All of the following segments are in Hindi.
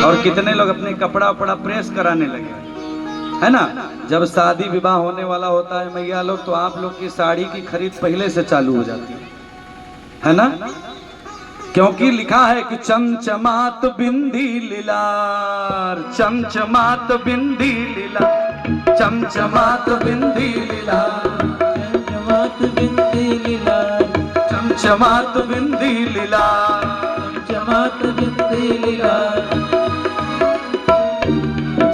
और कितने लोग अपने कपड़ा वपड़ा प्रेस कराने लगे, है ना। जब शादी विवाह होने वाला होता है मैया लोग, तो आप लोग की साड़ी की खरीद पहले से चालू हो जाती है ना। क्योंकि लिखा है कि चमचमात बिंदी लीलार, चमचमात बिंदी लीलार, चमचमात बिंदी लीलार, चमचमात बिंदी लीलार, चमचमात बिंदी लीलार, चमचमात बिंदी लीलार।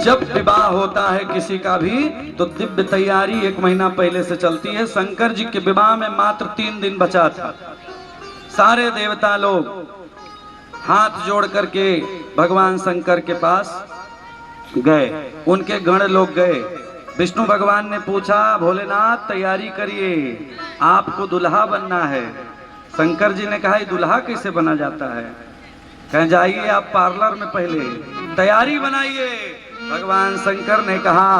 जब विवाह होता है किसी का भी तो दिव्य तैयारी 1 महीना पहले से चलती है। शंकर जी के विवाह में मात्र 3 दिन बचा था। सारे देवता लोग हाथ जोड़ करके भगवान शंकर के पास गए, उनके गण लोग गए। विष्णु भगवान ने पूछा, भोलेनाथ तैयारी करिए, आपको दुल्हा बनना है। शंकर जी ने कहा, दुल्हा कैसे बना जाता है? कहें जाइए आप पार्लर में पहले तैयारी बनाइए। भगवान शंकर ने कहा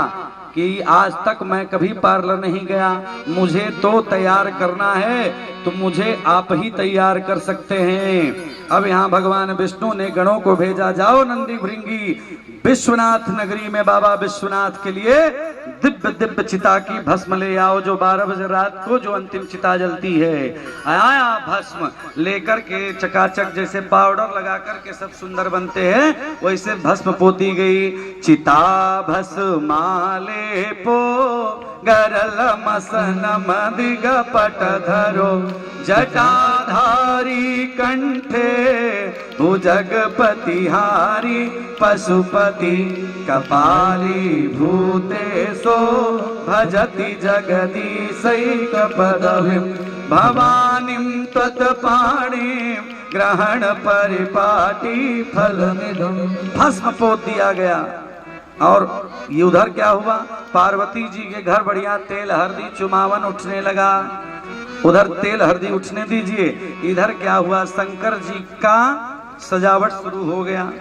कि आज तक मैं कभी पार्लर नहीं गया, मुझे तो तैयार करना है, तो मुझे आप ही तैयार कर सकते हैं। अब यहाँ भगवान विष्णु ने गणों को भेजा, जाओ नंदी भृंगी विश्वनाथ नगरी में बाबा विश्वनाथ के लिए दिव्य दिव्य चिता की भस्म ले आओ, जो 12 बजे रात को जो अंतिम चिता जलती है। आया भस्म लेकर के चकाचक, जैसे पाउडर लगा करके सब सुंदर बनते हैं, वैसे भस्म पोती गई। चिता भस्माले पो गरल मसन मदिग पट धरो, जटाधारी कंठे भुजगपति हारी, पशुपति कपाली भूतेशो भजति जगदीशैकपदवीं, भवानीं त्वत्पाणिं ग्रहण परिपाटी फलनिधं। भस्म पोत दिया गया। और ये उधर क्या हुआ, पार्वती जी के घर बढ़िया तेल हल्दी चुमावन उठने लगा। उधर तेल हल्दी उठने दीजिए, इधर क्या हुआ, शंकर जी का सजावट शुरू हो गया।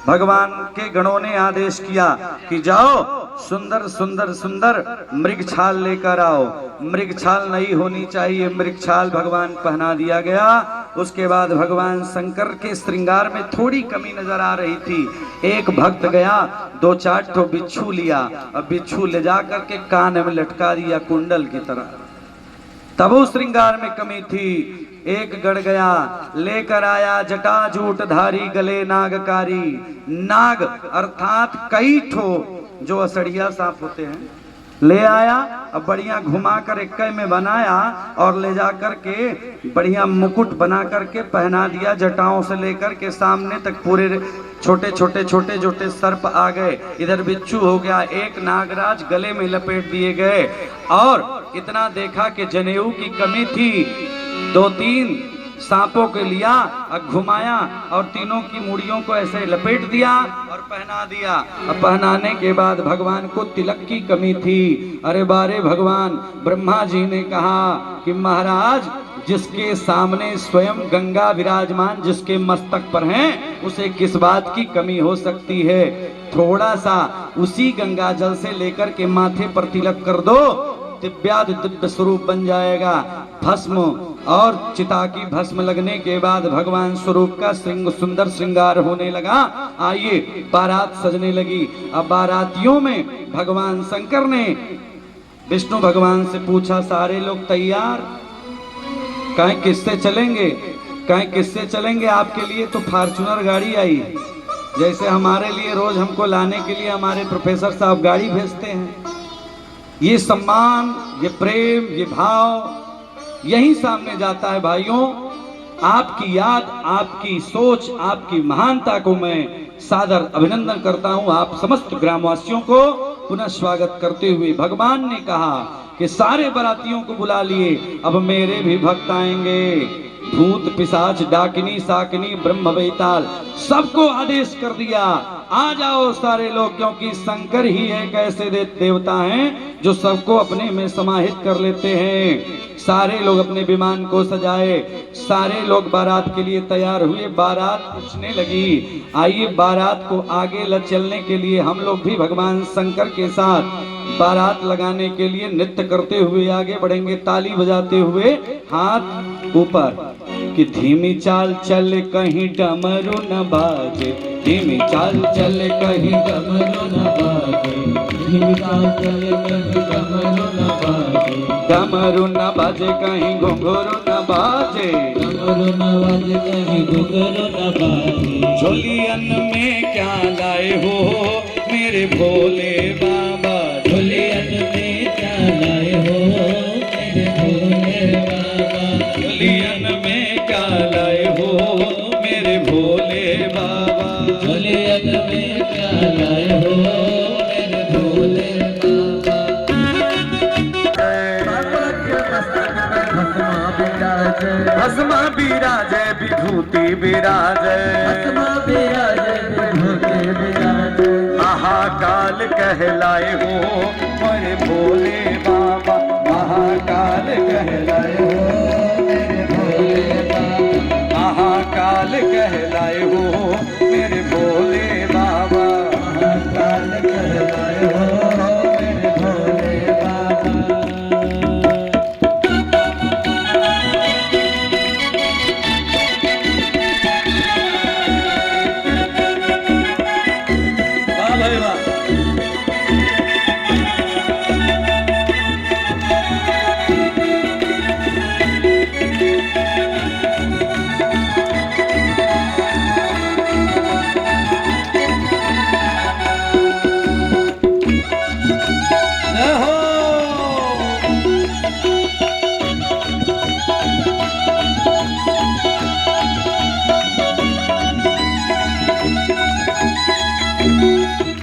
भगवान के गणों ने आदेश किया कि जाओ सुंदर सुंदर सुंदर मृगछाल लेकर आओ। मृगछाल नहीं होनी चाहिए, मृगछाल भगवान पहना दिया गया। उसके बाद भगवान शंकर के श्रृंगार में थोड़ी कमी नजर आ रही थी। एक भक्त गया, 2-4 ठो बिच्छू लिया, अब बिच्छू ले जा करके कान में लटका दिया कुंडल की तरह, तब उस श्रृंगार में कमी थी। एक गढ़ गया, लेकर आया जटाजूट धारी गले नागकारी, नाग अर्थात कई ठो जो असड़िया सांप होते हैं, ले आया। अब बढ़िया घुमा कर इक्के में बनाया और ले जा करके बढ़िया मुकुट बना करके पहना दिया। जटाओं से लेकर के सामने तक पूरे छोटे छोटे छोटे छोटे सर्प आ गए। इधर बिच्छू हो गया, एक नागराज गले में लपेट दिए गए। और इतना देखा कि जनेऊ की कमी थी, 2-3 सांपों के लिया और घुमाया और तीनों की मुड़ियों को ऐसे लपेट दिया और पहना दिया। अब पहनाने के बाद भगवान को तिलक की कमी थी। अरे बारे भगवान, ब्रह्मा जी ने कहा कि महाराज, जिसके सामने स्वयं गंगा विराजमान जिसके मस्तक पर हैं, उसे किस बात की कमी हो सकती है? थोड़ा सा उसी गंगा जल से लेकर के माथे पर तिलक कर दो, दिव्यादि दिव्य स्वरूप बन जाएगा। भस्म और चिता की भस्म लगने के बाद भगवान स्वरूप का सुंदर श्रृंगार होने लगा। आइए, बारात सजने लगी। अब बारातियों में भगवान शंकर ने विष्णु भगवान से पूछा, सारे लोग तैयार? कहें किससे चलेंगे? कहें किससे चलेंगे? आपके लिए तो फॉर्च्यूनर गाड़ी आई है, जैसे हमारे लिए रोज हमको लाने के लिए हमारे प्रोफेसर साहब गाड़ी भेजते हैं। ये सम्मान, ये प्रेम, ये भाव यही सामने जाता है। भाइयों, आपकी याद, आपकी सोच, आपकी महानता को मैं सादर अभिनंदन करता हूं। आप समस्त ग्रामवासियों को पुनः स्वागत करते हुए भगवान ने कहा कि सारे बारातियों को बुला लिए, अब मेरे भी भक्त आएंगे। भूत पिशाच डाकिनी साकिनी ब्रह्म बेताल सबको आदेश कर दिया, आ जाओ सारे लोग, क्योंकि शंकर ही एक ऐसे देवता हैं जो सबको अपने में समाहित कर लेते हैं। सारे लोग अपने विमान को सजाए, सारे लोग बारात के लिए तैयार हुए। बारात उठने लगी। आइए, बारात को आगे चलने के लिए हम लोग भी भगवान शंकर के साथ बारात लगाने के लिए नृत्य करते हुए आगे बढ़ेंगे, ताली बजाते हुए हाथ ऊपर कि धीमी चाल चल कहीं डमरू न बाजे, धीमी चाल चले कहीं डमरू न बाजे धीमी चाल चले कहीं डमरू न बाजे डमरू न बाजे कहीं घुंघरू न बाजे डमरू न बाजे कहीं घुंघरू न बाजे झोलियन में क्या लाए हो मेरे भोले बाबा झोलियन में क्या लाए हो मेरे भोले बाबा झोलियन में क्या लाए हो मेरे भोले बाबा झोलियन में क्या लाए हो मेरे भोले बाबा भस्मा बिराजे विभूति बिराजे भस्मा बिराजे विभूति बिराजे महाकाल कहलाए हो मेरे भोले बाबा महाकाल कहलाए हो मेरे भोले बाबा महाकाल कहलाए हो मेरे भोले बाबा महाकाल कहलाए हो मेरे भोले बाबा वाह भाई वाह जय हो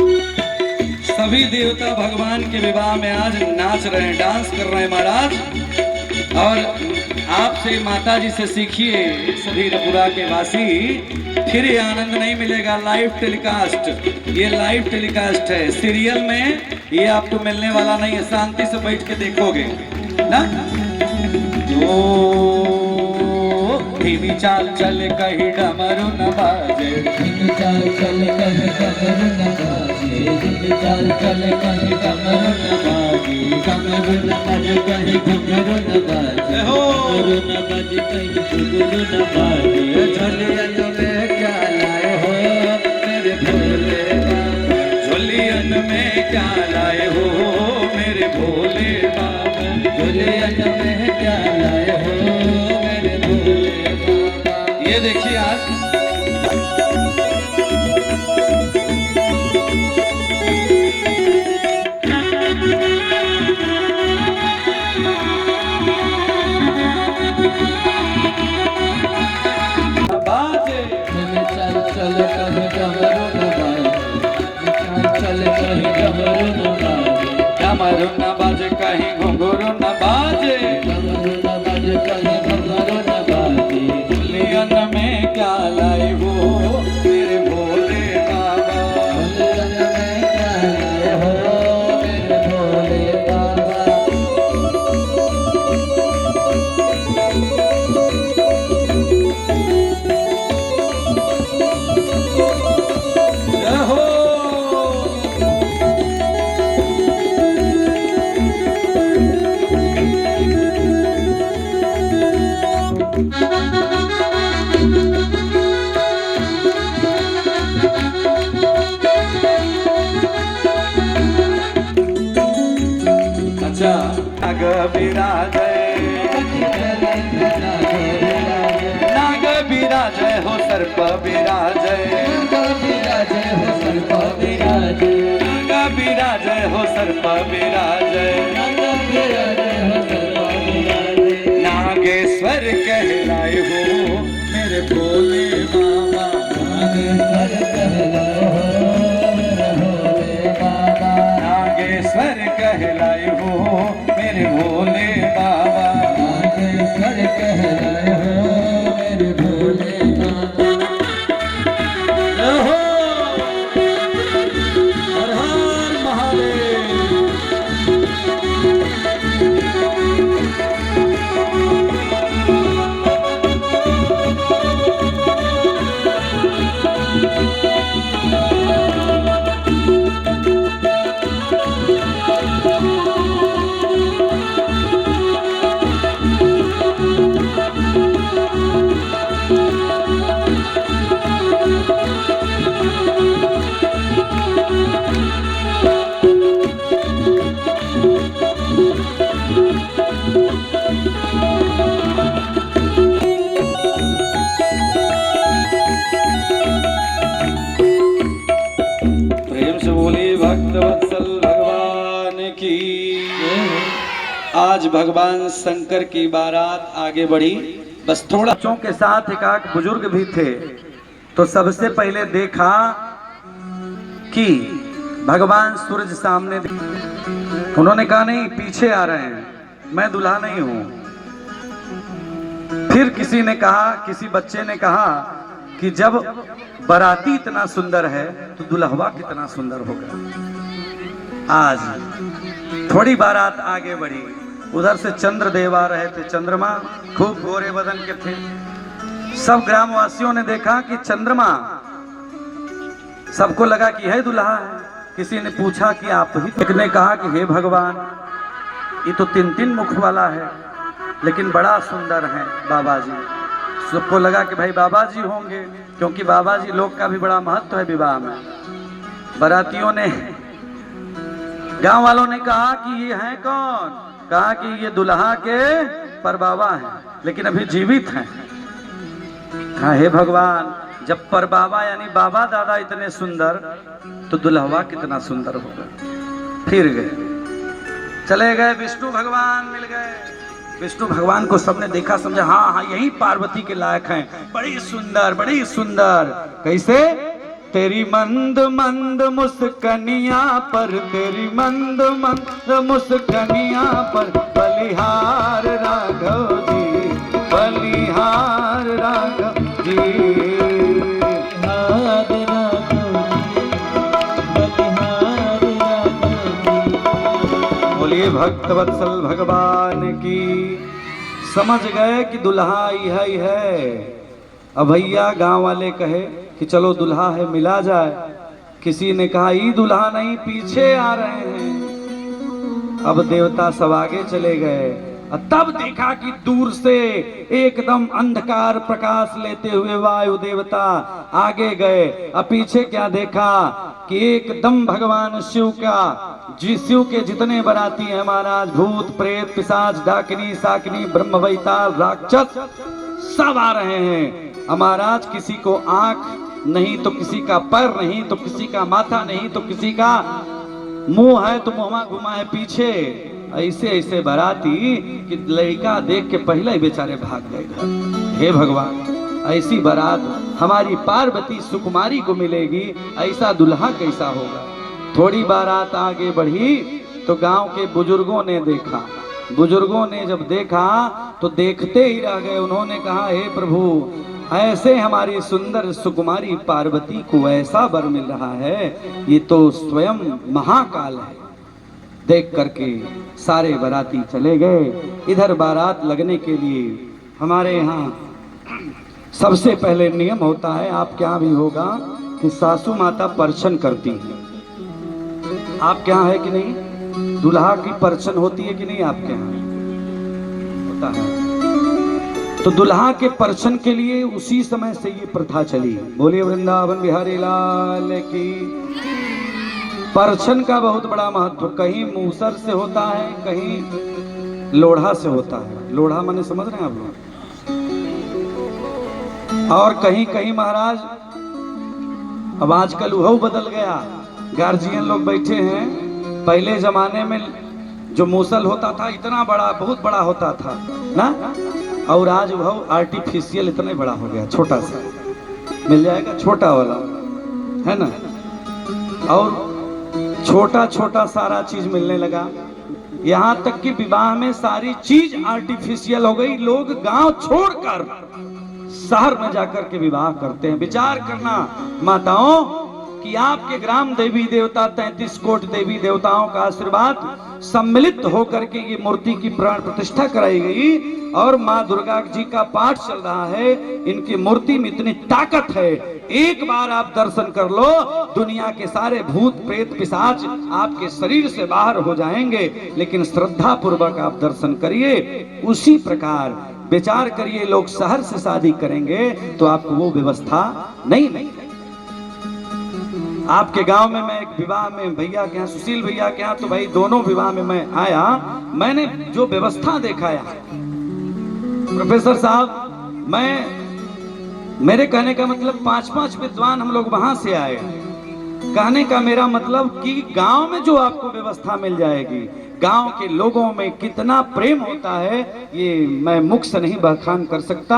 सभी देवता भगवान के विवाह में आज नाच रहे हैं डांस कर रहे हैं महाराज और आपसे माता जी से सीखिए सभी रपुरा के वासी फिर ये आनंद नहीं मिलेगा लाइव टेलीकास्ट ये लाइव टेलीकास्ट है सीरियल में ये आपको मिलने वाला नहीं है शांति से बैठ के देखोगे ना जो धीमी चाल चले कहीं डमरू न बाजे धीमी चाल चले कहीं डमरू न बाजे धीमी चाल चले कहीं डमरू न बाजे डमरू न बाजे कहीं घुंघरू न बाजे हो। घुंघरू न बाजे कहीं घुंघरू न बाजे झोलियन में क्या लाए हो मेरे भोले बाबा झोलियन में क्या लाए हो मेरे भोले बाबा झोलियन में क्या लाए हो मेरे भोले बाबा ये देखिए आज बाजे धीमी चाल चले कहीं डमरू न बाजे चाल चले कहीं डमरू न बाजे डमरू न बाजे कहीं घुंघरू न बाजे डमरू न बाजे कहीं घुंघरू न बाजे झोलियन में क्या लाए हो मेरे भोले बाबा झोलियन में क्या लाए हो मेरे भोले बाबा जय हो अच्छा नाग विराजय नाग विराजय हो सर्प विराजय विराजे हो सर्प विराजे नाग विराजय हो सर्प विराजय विराजे हो सर्प विराजे नागेश्वर कहलाए हो मेरे भोले बाबा नागेश्वर कहलाए हो मेरे भोले बाबा नागेश्वर कहलाए हो मेरे भोले बाबा नागेश्वर कहलाए हो मेरे भोले बाबा जय हो हर हर महादेव आज भगवान शंकर की बारात आगे बढ़ी। बस थोड़ा बच्चों के साथ एक आध बुजुर्ग भी थे। तो सबसे पहले देखा कि भगवान सूरज सामने, उन्होंने कहा नहीं पीछे आ रहे हैं, मैं दूल्हा नहीं हूं। फिर किसी ने कहा, किसी बच्चे ने कहा कि जब बाराती इतना सुंदर है तो दुल्हवा कितना सुंदर होगा। आज थोड़ी बारात आगे बढ़ी, उधर से चंद्रदेव आ रहे थे। चंद्रमा खूब गोरे बदन के थे। सब ग्रामवासियों ने देखा कि चंद्रमा, सबको लगा कि है दूल्हा है। किसी ने पूछा कि आप ही, एक ने कहा कि हे भगवान, ये तो 3 मुख वाला है लेकिन बड़ा सुंदर है बाबा जी। सबको लगा कि भाई बाबा जी होंगे, क्योंकि बाबा जी लोग का भी बड़ा महत्व है विवाह में। बारातियों ने, गांव वालों ने कहा कि ये हैं कौन? कहा कि ये दुल्हा के परबाबा हैं, लेकिन अभी जीवित हैं। कहा हे भगवान, जब परबाबा यानी बाबा दादा इतने सुंदर तो दुल्हवा कितना सुंदर होगा। फिर गए, चले गए, विष्णु भगवान मिल गए। विष्णु भगवान को सबने देखा, समझा हाँ हाँ यही पार्वती के लायक हैं, बड़ी सुंदर बड़ी सुंदर। कैसे? तेरी मंद मंद मुस्कनिया पर, तेरी मंद मंद मुस्कनिया पर, बलिहार राघव जी, बलिहार राघव जी, हार राघव जी, बलिहार राघव जी। बोलिए भक्तवत्सल भगवान की। समझ गए कि दुल्हा यही है। अब भैया गांव वाले कहे कि चलो दुल्हा है मिला जाए। किसी ने कहा ये दुल्हा नहीं, पीछे आ रहे हैं। अब देवता सब आगे चले गए। तब देखा कि दूर से एकदम अंधकार प्रकाश लेते हुए वायु देवता आगे गए। अब पीछे क्या देखा कि एकदम भगवान शिव का, शिव के जितने बराती हैं महाराज, भूत प्रेत पिशाच डाकिनी साकिनी ब्रह्म वैताल राक्षस सब आ रहे हैं। महाराज किसी को आंख नहीं तो किसी का पैर नहीं तो किसी का माथा नहीं तो किसी का मुंह है तो मुंह घुमा है पीछे। ऐसे ऐसे बराती कि लड़का देख के पहले ही बेचारे भाग गए घर। हे भगवान, ऐसी बारात हमारी पार्वती सुकुमारी को मिलेगी, ऐसा दुल्हा कैसा होगा। थोड़ी बारात आगे बढ़ी तो गांव के बुजुर्गों ने देखा। बुजुर्गों ने जब देखा तो देखते ही रह गए। उन्होंने कहा हे प्रभु, ऐसे हमारी सुंदर सुकुमारी पार्वती को ऐसा वर मिल रहा है, ये तो स्वयं महाकाल है। देख करके सारे बाराती चले गए। इधर बारात लगने के लिए हमारे यहाँ सबसे पहले नियम होता है, आपके यहाँ भी होगा, कि सासू माता परछन करती है। आपके यहाँ है कि नहीं? दूल्हा की परछन होती है कि नहीं आपके यहाँ? होता है। तो दुल्हा के परछन के लिए उसी समय से ये प्रथा चली। बोलिए वृंदावन बिहारी लाल की। परछन का बहुत बड़ा महत्व, कहीं मूसर से होता है, कहीं लोढ़ा से होता है। लोढ़ा माने समझ रहे हैं आप लोग? और कहीं कहीं महाराज, अब आजकल वह बदल गया, गार्जियन लोग बैठे हैं। पहले जमाने में जो मूसल होता था इतना बड़ा, बहुत बड़ा होता था ना, और आज वह आर्टिफिशियल इतने बड़ा हो गया, छोटा सा मिल जाएगा, छोटा वाला है ना। और छोटा छोटा सारा चीज मिलने लगा। यहाँ तक कि विवाह में सारी चीज आर्टिफिशियल हो गई। लोग गांव छोड़कर शहर में जाकर के विवाह करते हैं। विचार करना माताओं कि आपके ग्राम देवी देवता 33 कोटि देवी देवताओं का आशीर्वाद सम्मिलित होकर के ये मूर्ति की प्राण प्रतिष्ठा कराई गई और माँ दुर्गा जी का पाठ चल रहा है। इनकी मूर्ति में इतनी ताकत है, एक बार आप दर्शन कर लो, दुनिया के सारे भूत प्रेत पिशाच आपके शरीर से बाहर हो जाएंगे। लेकिन श्रद्धा पूर्वक आप दर्शन करिए। उसी प्रकार विचार करिए, लोग शहर से शादी करेंगे तो आपको वो व्यवस्था नहीं मिलेगी। आपके गांव में मैं एक विवाह में भैया के यहाँ, सुशील भैया के यहाँ, तो भाई दोनों विवाह में मैं आया, मैंने जो व्यवस्था देखा है प्रोफेसर साहब, मेरे कहने का मतलब 5-5 विद्वान हम लोग वहां से आए। कहने का मेरा मतलब कि गांव में जो आपको व्यवस्था मिल जाएगी, गांव के लोगों में कितना प्रेम होता है ये मैं मुख से नहीं बखान कर सकता।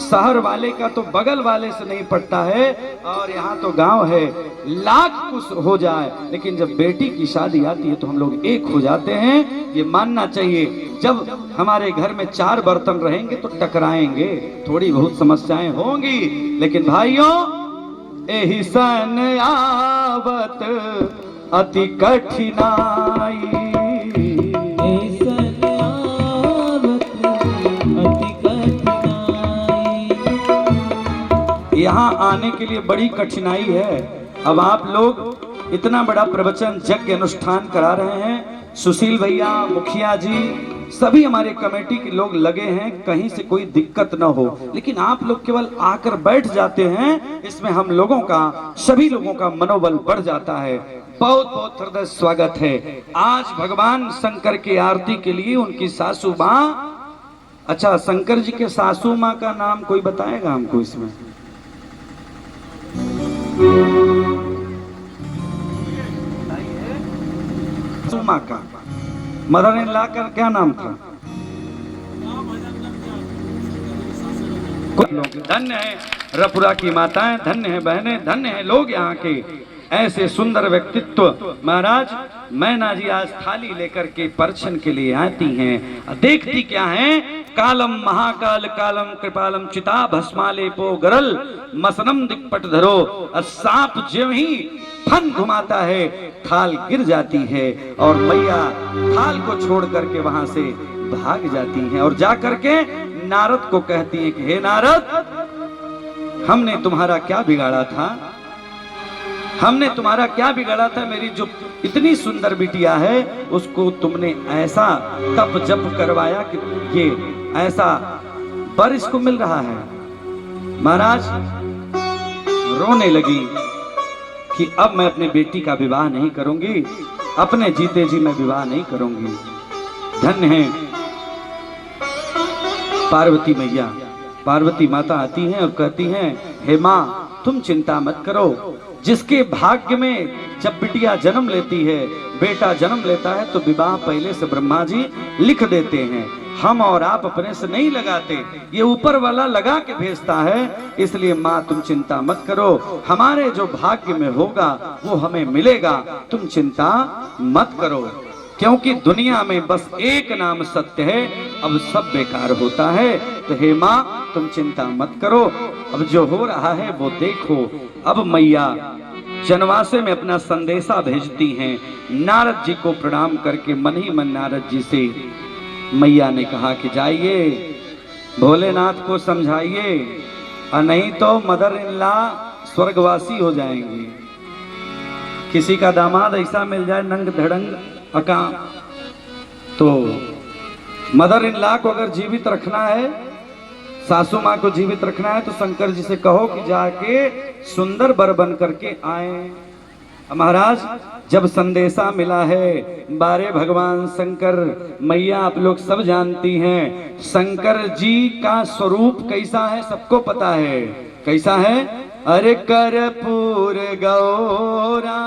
शहर वाले का तो बगल वाले से नहीं पड़ता है, और यहाँ तो गांव है, लाख कुछ हो जाए लेकिन जब बेटी की शादी आती है तो हम लोग एक हो जाते हैं। ये मानना चाहिए। जब हमारे घर में 4 बर्तन रहेंगे तो टकराएंगे, थोड़ी बहुत समस्याएं होंगी, लेकिन भाइयों एही सन आवत अति कठिनाई, यहाँ आने के लिए बड़ी कठिनाई है। अब आप लोग इतना बड़ा प्रवचन यज्ञ अनुष्ठान करा रहे हैं, सुशील भैया, मुखिया जी, सभी हमारे कमेटी के लोग लगे हैं, कहीं से कोई दिक्कत न हो, लेकिन आप लोग केवल आकर बैठ जाते हैं, इसमें हम लोगों का, सभी लोगों का मनोबल बढ़ जाता है। बहुत बहुत हृदय स्वागत है। आज भगवान शंकर की आरती के लिए उनकी सासू माँ, अच्छा शंकर जी के सासू माँ का नाम कोई बताएगा हमको इसमें? सासू माँ का, मदर इन लॉ का क्या नाम था? धन्य है रपुरा की माताएं, धन्य है बहनें, धन्य है लोग यहाँ के, ऐसे सुंदर व्यक्तित्व। महाराज मैना जी आज थाली लेकर के परछन के लिए आती हैं, देखती क्या है? कालम महाकाल कालम कृपालम चिता भस्मालेपो गरल मसनम दिक्पट धरो। सांप ज्यों ही फन घुमाता है थाल गिर जाती है और मैया थाल को छोड़ करके वहां से भाग जाती हैं और जा करके नारद को कहती है कि हे नारद, हमने तुम्हारा क्या बिगाड़ा था? हमने तुम्हारा क्या बिगाड़ा था? मेरी जो इतनी सुंदर बिटिया है उसको तुमने ऐसा तप जप करवाया कि ये ऐसा वर इसको मिल रहा है। महाराज रोने लगी कि अब मैं अपने बेटी का विवाह नहीं करूंगी, अपने जीते जी मैं विवाह नहीं करूंगी। धन्य है पार्वती मैया। पार्वती माता आती हैं और कहती हैं, हे माँ तुम चिंता मत करो, जिसके भाग्य में जब बिटिया जन्म लेती है, बेटा जन्म लेता है, तो विवाह पहले से ब्रह्मा जी लिख देते हैं। हम और आप अपने से नहीं लगाते, ये ऊपर वाला लगा के भेजता है। इसलिए माँ तुम चिंता मत करो, हमारे जो भाग्य में होगा वो हमें मिलेगा, तुम चिंता मत करो। क्योंकि दुनिया में बस एक नाम सत्य है, अब सब बेकार होता है। तो हे माँ तुम चिंता मत करो, अब जो हो रहा है वो देखो। अब मैया जनवासे में अपना संदेशा भेजती हैं। नारद जी को प्रणाम करके मन ही मन नारद जी से मैया ने कहा कि जाइए भोलेनाथ को समझाइए, और नहीं तो मदर इन लॉ स्वर्गवासी हो जाएंगे। किसी का दामाद ऐसा मिल जाए नंग धड़ंग अका, तो मदर इन लॉ को अगर जीवित रखना है, सासू माँ को जीवित रखना है, तो शंकर जी से कहो कि जाके सुंदर बर बन करके आए। महाराज जब संदेशा मिला है, बारे भगवान शंकर, मैया आप लोग सब जानती हैं शंकर जी का स्वरूप कैसा है, सबको पता है। कैसा है? अरे कर्पूर गौरा।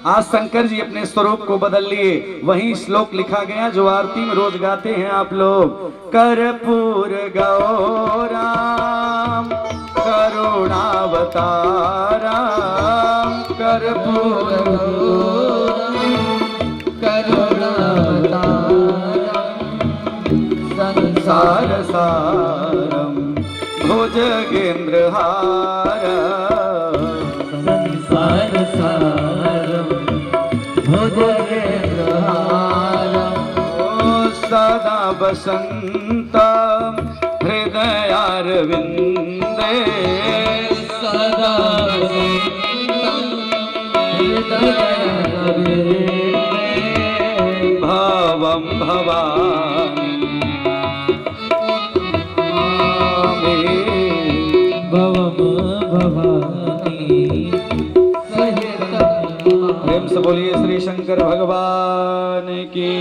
आज शंकर जी अपने स्वरूप को बदल लिए। वही श्लोक लिखा गया जो आरती में रोज गाते हैं आप लोग, कर्पूर गौरा करुणावतारा, कर्पूर करुणावतारा संसार सारम भुजगेंद्रहार, संसार सारम भुजगेंद्रहार, सदा बसंत हृदयारविंदे, सदा भवम भवानी भवम भवानी प्रेम से बोलिए श्री शंकर भगवान की।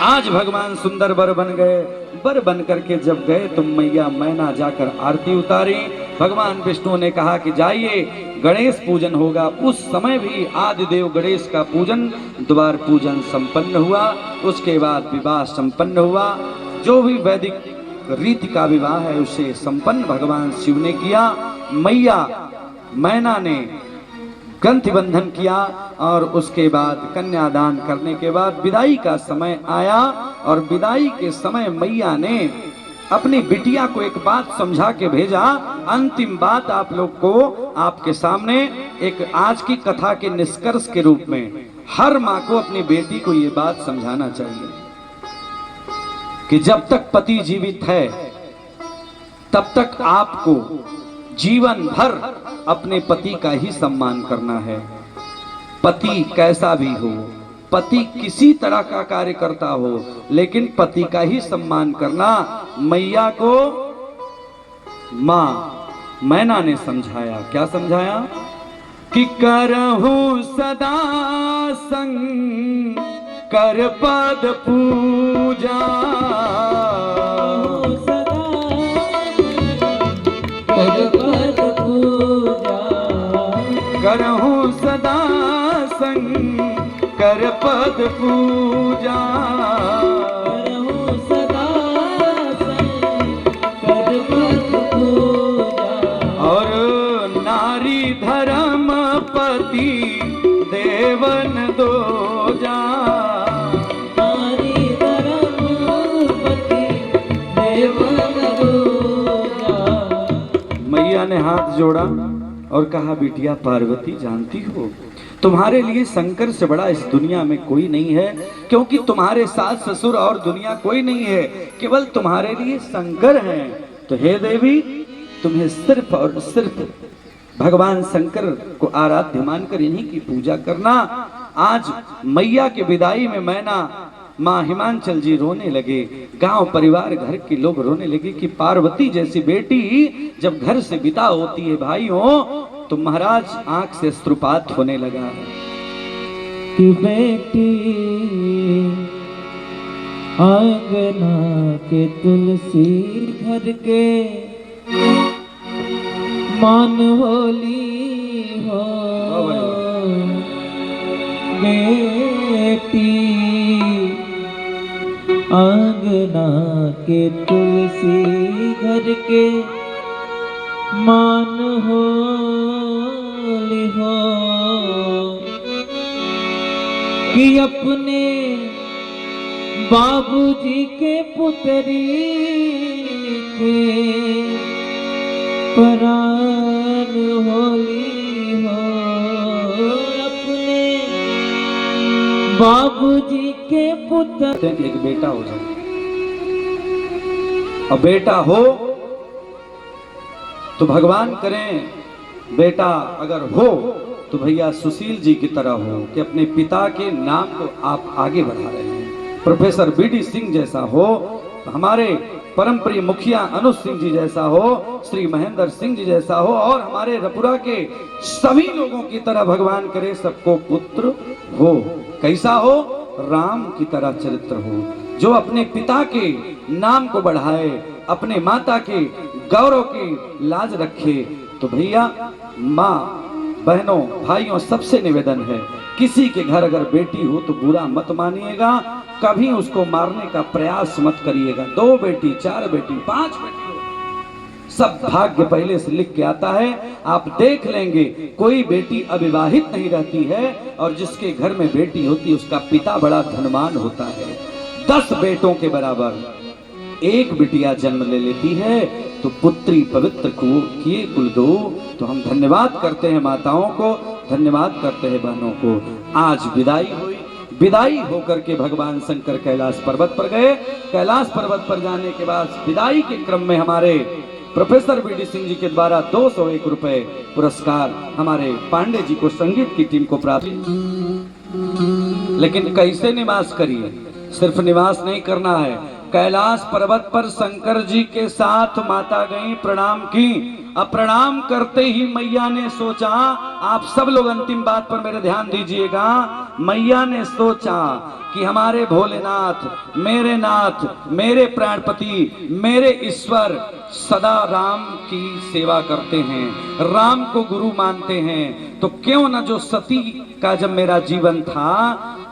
आज भगवान सुंदर बर बन गए। बर बन करके जब गए तो मैया मैना जाकर आरती उतारी। भगवान विष्णु ने कहा कि जाइए गणेश पूजन होगा। उस समय भी आदिदेव गणेश का पूजन, द्वार पूजन संपन्न हुआ। उसके बाद विवाह संपन्न हुआ। जो भी वैदिक रीति का विवाह है उसे संपन्न भगवान शिव ने किया। मैया मैना ने ग्रंथि बंधन किया और उसके बाद कन्यादान करने के बाद विदाई का समय आया और विदाई के समय मैया ने अपनी बिटिया को एक बात समझा के भेजा। अंतिम बात आप लोग को आपके सामने एक आज की कथा के निष्कर्ष के रूप में हर माँ को अपनी बेटी को ये बात समझाना चाहिए कि जब तक पति जीवित है तब तक आपको जीवन भर अपने पति का ही सम्मान करना है। पति कैसा भी हो, पति किसी तरह का कार्य करता हो, लेकिन पति का ही सम्मान करना। मैया को मां मैना ने समझाया। क्या समझाया? कि करहूं सदा संग कर पद पूजा, करहूं सदा संग कर पद पूजा, करहूं सदा संग कर पद पूजा। और नारी धर्म पति देवन दो जा, नारी धर्म पति देवन दो जा। मैया ने हाथ जोड़ा और कहा, बिटिया पार्वती जानती हो तुम्हारे लिए शंकर से बड़ा इस दुनिया में कोई नहीं है, क्योंकि तुम्हारे सास ससुर और दुनिया कोई नहीं है, केवल तुम्हारे लिए शंकर हैं। तो हे देवी, तुम्हें सिर्फ और सिर्फ भगवान शंकर को आराध्य मानकर इन्हीं की पूजा करना। आज मैया के विदाई में मैना माँ हिमांचल जी रोने लगे, गांव परिवार घर के लोग रोने लगे कि पार्वती जैसी बेटी जब घर से विदा होती है भाइयों, तो महाराज आंख से अश्रुपात होने लगा। कि बेटी आंगना के तुलसी घर के मान होली हो, बेटी आंगना के तुलसी घर के मान होली हो। कि अपने बाबूजी के पुत्री के प्राण होली हो, अपने बाबूजी के पुत्र। एक बेटा हो जाए, और बेटा हो तो भगवान करें बेटा अगर हो तो भैया सुशील जी की तरह हो कि अपने पिता के नाम को आप आगे बढ़ा रहे हैं। प्रोफेसर बीडी सिंह जैसा हो, हमारे परम प्रिय मुखिया अनुज सिंह जी जैसा हो, श्री महेंद्र सिंह जी जैसा हो, और हमारे रपुरा के सभी लोगों की तरह भगवान करे सबको पुत्र हो। कैसा हो? राम की तरह चरित्र हो, जो अपने पिता के नाम को बढ़ाए, अपने माता के गौरव की लाज रखे। तो भैया माँ बहनों भाइयों सबसे निवेदन है, किसी के घर अगर बेटी हो तो बुरा मत मानिएगा, कभी उसको मारने का प्रयास मत करिएगा। 2 बेटी 4 बेटी 5 बेटी सब भाग्य पहले से लिख के आता है। आप देख लेंगे कोई बेटी अविवाहित नहीं रहती है, और जिसके घर में बेटी होती है उसका पिता बड़ा धनवान होता है। 10 बेटों के बराबर एक बिटिया जन्म ले लेती है तो पुत्री पवित्र को किए कुल दो। तो हम धन्यवाद करते हैं माताओं को, धन्यवाद करते हैं बहनों को। आज विदाई हुई, विदाई होकर के भगवान शंकर कैलाश पर्वत पर गए। कैलाश पर्वत पर जाने के बाद विदाई के क्रम में हमारे प्रोफेसर बीडी सिंह जी के द्वारा 201 रुपए पुरस्कार हमारे पांडे जी को संगीत की टीम को प्राप्त। लेकिन कैसे निवास करिए? सिर्फ निवास नहीं करना है, कैलाश पर्वत पर शंकर जी के साथ माता गई, प्रणाम की, अब प्रणाम करते ही मैया ने सोचा, आप सब लोग अंतिम बात पर मेरे ध्यान दीजिएगा। मैया ने सोचा कि हमारे भोलेनाथ, मेरे नाथ, मेरे प्राणपति, मेरे ईश्वर सदा राम की सेवा करते हैं, राम को गुरु मानते हैं, तो क्यों न जो सती का जब मेरा जीवन था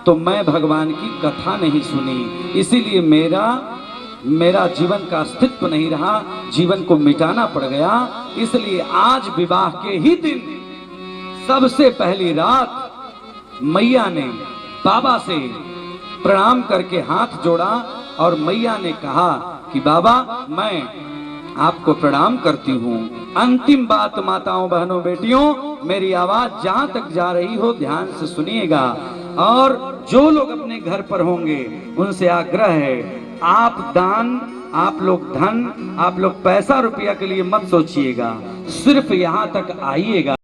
तो मैं भगवान की कथा नहीं सुनी, इसीलिए मेरा जीवन का अस्तित्व नहीं रहा, जीवन को मिटाना पड़ गया। इसलिए आज विवाह के ही दिन सबसे पहली रात मैया ने बाबा से प्रणाम करके हाथ जोड़ा और मैया ने कहा कि बाबा मैं आपको प्रणाम करती हूँ। अंतिम बात माताओं, बहनों, बेटियों, मेरी आवाज जहां तक जा रही हो ध्यान से सुनिएगा। और जो लोग अपने घर पर होंगे उनसे आग्रह है, आप दान, आप लोग धन, आप लोग पैसा रुपया के लिए मत सोचिएगा, सिर्फ यहाँ तक आइएगा।